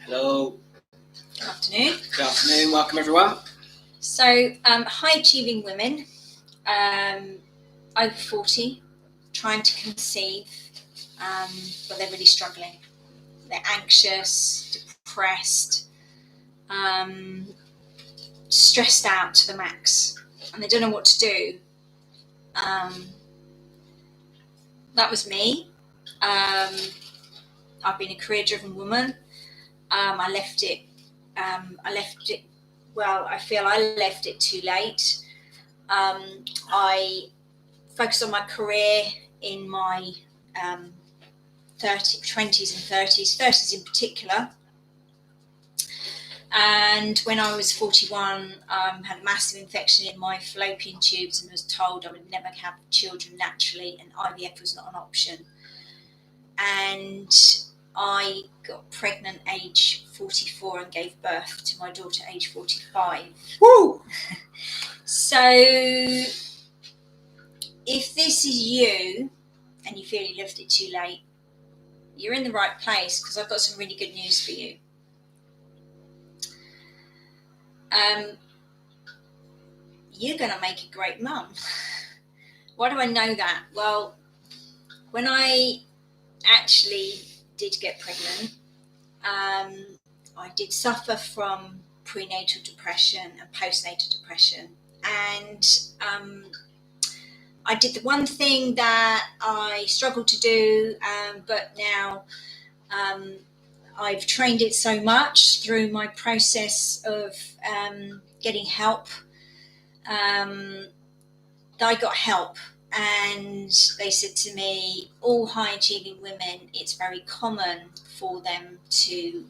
Hello. Good afternoon. Good afternoon. Welcome, everyone. So, high achieving women, over 40, trying to conceive, but they're really struggling. They're anxious, depressed, stressed out to the max, and they don't know what to do. That was me. I've been a career-driven woman. I left it. Well, I feel I left it too late. I focused on my career in my 20s and 30s in particular. And when I was 41, had a massive infection in my fallopian tubes and was told I would never have children naturally, and IVF was not an option. And I got pregnant age 44 and gave birth to my daughter age 45. Woo! So if this is you and you feel you left it too late, you're in the right place, because I've got some really good news for you. You're going to make a great mum. Why do I know that? Well, when I actually did get pregnant, I did suffer from prenatal depression and postnatal depression, and I did the one thing that I struggled to do, but now I've trained it so much through my process of getting help, that I got help. And they said to me, all high achieving women, it's very common for them to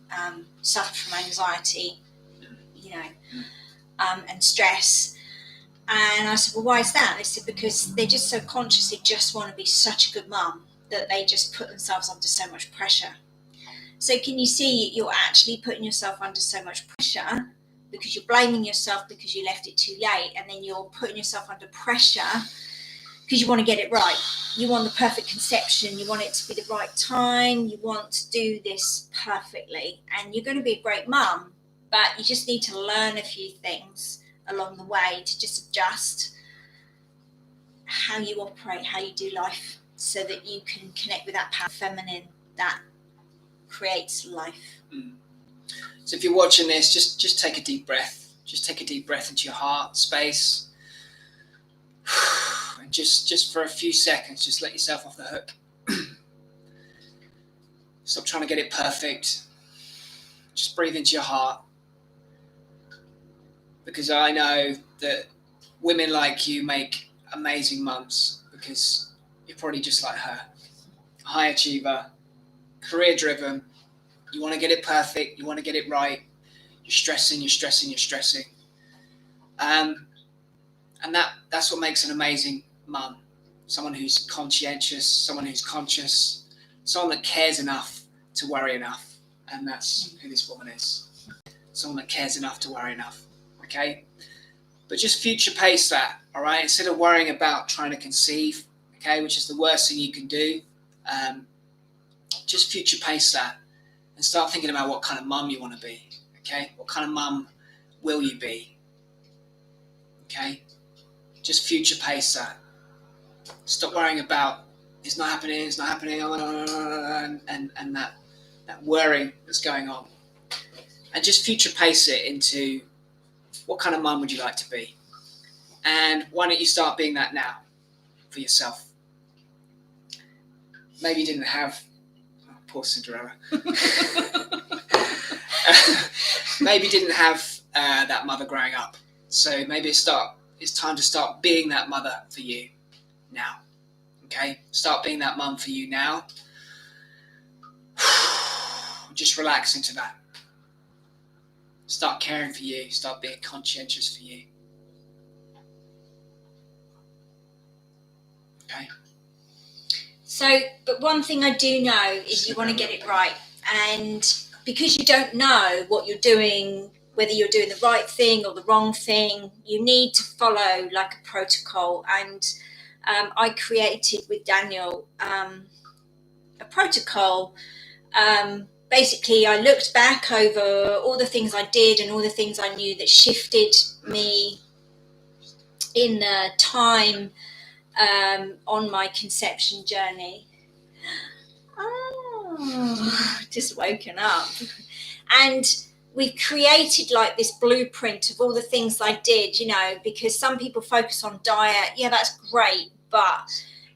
suffer from anxiety, and stress. And I said, well, why is that? They said, because they're just so conscious, they just want to be such a good mum that they just put themselves under so much pressure. So can you see, you're actually putting yourself under so much pressure because you're blaming yourself because you left it too late, and then you're putting yourself under pressure because you want to get it right. You want the perfect conception. You want it to be the right time. You want to do this perfectly. And you're going to be a great mum, but you just need to learn a few things along the way to just adjust how you operate, how you do life, so that you can connect with that power feminine that creates life. So if you're watching this, just take a deep breath. Just take a deep breath into your heart space. And just for a few seconds, just let yourself off the hook. Stop trying to get it perfect. Just breathe into your heart. Because I know that women like you make amazing mums, because you're probably just like her. High achiever, career driven. You want to get it perfect. You want to get it right. You're stressing. And that's what makes an amazing mum. Someone who's conscientious, someone who's conscious, someone that cares enough to worry enough. And that's who this woman is. Someone that cares enough to worry enough. Okay? But just future pace that, all right? Instead of worrying about trying to conceive, okay, which is the worst thing you can do, just future pace that and start thinking about what kind of mum you want to be, okay? What kind of mum will you be, okay? Just future pace that. Stop worrying about it's not happening, and that worrying that's going on. And just future pace it into what kind of mum would you like to be? And why don't you start being that now for yourself? Maybe you didn't have... Oh, poor Cinderella. Maybe you didn't have that mother growing up. So maybe it's time to start being that mother for you now. Okay? Start being that mum for you now. Just relax into that. Start caring for you. Start being conscientious for you. Okay? So, but one thing I do know is you want to get it right. And because you don't know what you're doing, whether you're doing the right thing or the wrong thing, you need to follow like a protocol. And I created with Daniel a protocol basically I looked back over all the things I did and all the things I knew that shifted me in the time on my conception journey. Oh, just woken up. And we've created like this blueprint of all the things I did, you know, because some people focus on diet. Yeah, that's great. But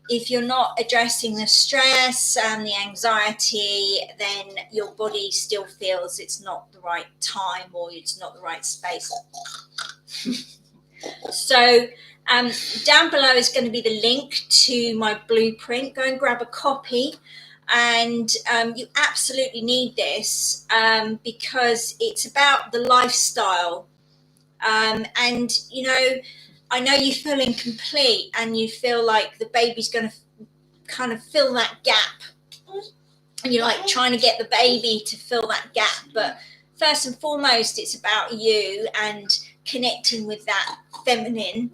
if you're not addressing the stress and the anxiety, then your body still feels it's not the right time or it's not the right space. So down below is going to be the link to my blueprint. Go and grab a copy. And you absolutely need this because it's about the lifestyle. And, you know, I know you feel incomplete and you feel like the baby's going to kind of fill that gap. And you're like trying to get the baby to fill that gap. But first and foremost, it's about you and connecting with that feminine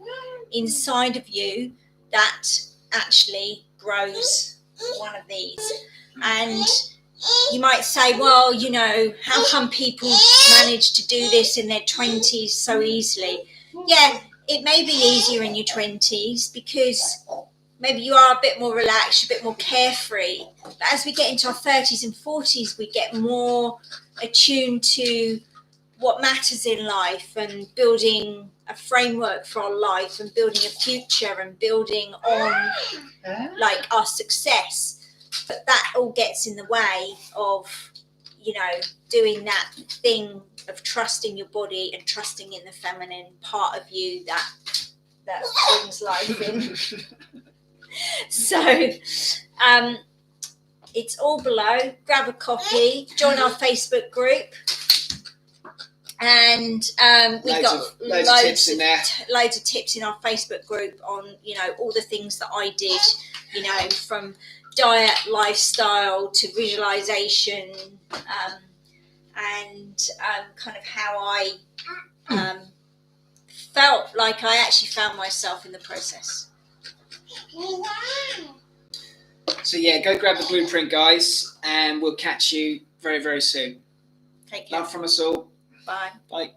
inside of you that actually grows one of these. And you might say, well, you know, how come people manage to do this in their 20s so easily? Yeah, it may be easier in your 20s because maybe you are a bit more relaxed, a bit more carefree. But as we get into our 30s and 40s, we get more attuned to what matters in life and building a framework for our life and building a future and building on like our success. But that all gets in the way of, you know, doing that thing of trusting your body and trusting in the feminine part of you that brings life in. So it's all below. Grab a copy, join our Facebook group. And we've got loads of tips in there. Loads of tips in our Facebook group on, you know, all the things that I did, you know, from diet, lifestyle to visualization, and kind of how I felt like I actually found myself in the process. So yeah, go grab the blueprint, guys, and we'll catch you very, very soon. Take care. Love from us all. Bye. Bye.